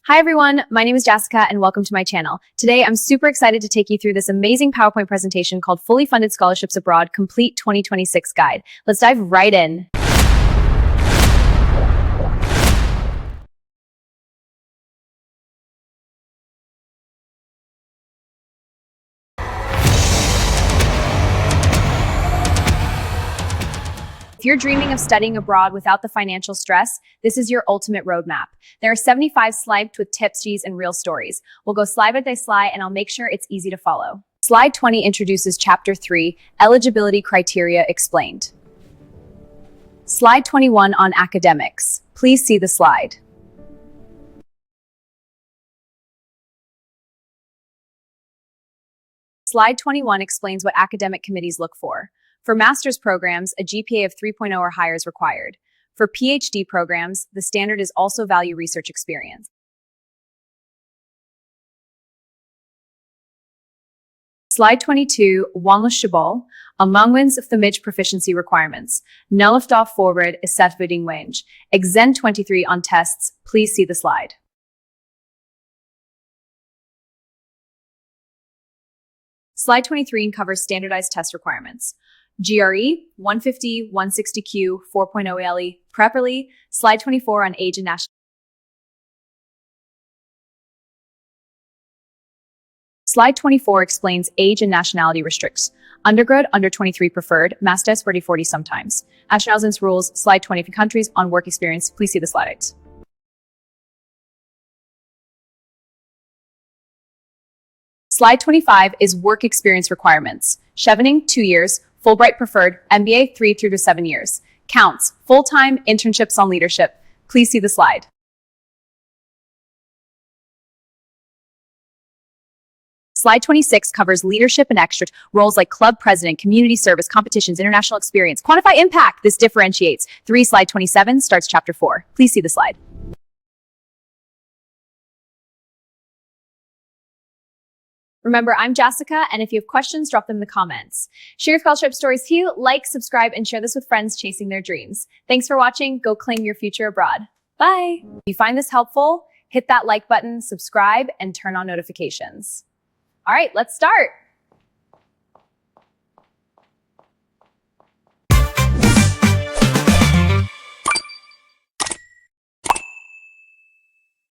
Hi everyone, my name is Jessica and welcome to my channel. Today I'm super excited to take you through this amazing PowerPoint presentation called Fully Funded Scholarships Abroad Complete 2026 Guide. Let's dive right in. If you're dreaming of studying abroad without the financial stress, this is your ultimate roadmap. There are 75 slides with tips, sheets, and real stories. We'll go slide by slide and I'll make sure it's easy to follow. Slide 20 introduces Chapter 3, Eligibility Criteria Explained. Slide 21 on academics. Please see the slide. Slide 21 explains what academic committees look for. For master's programs, a GPA of 3.0 or higher is required. For PhD programs, the standard is also value research experience. Slide 22, wannelisgebal, allowances of the MIJ proficiency requirements. Nullift off forward is set voting range. Exen 23 on tests, please see the slide. Slide 23 covers standardized test requirements. GRE, 150, 160Q, 4.0 ALE, Prepperly, slide 24 on age and nationality. Slide 24 explains age and nationality restricts. Undergrad, under 23 preferred, masters 40 sometimes. Nationalities rules, slide 20 for countries on work experience, please see the slides. Slide 25 is work experience requirements. Chevening, 2 years. Fulbright preferred, MBA 3 through to 7 years. Counts, full-time internships on leadership. Please see the slide. Slide 26 covers leadership and extra roles like club president, community service, competitions, international experience. Quantify impact. This differentiates. Slide 27 starts Chapter 4. Please see the slide. Remember, I'm Jessica, and if you have questions, drop them in the comments. Share your scholarship stories here, like, subscribe, and share this with friends chasing their dreams. Thanks for watching. Go claim your future abroad. Bye. If you find this helpful, hit that like button, subscribe, and turn on notifications. All right, let's start.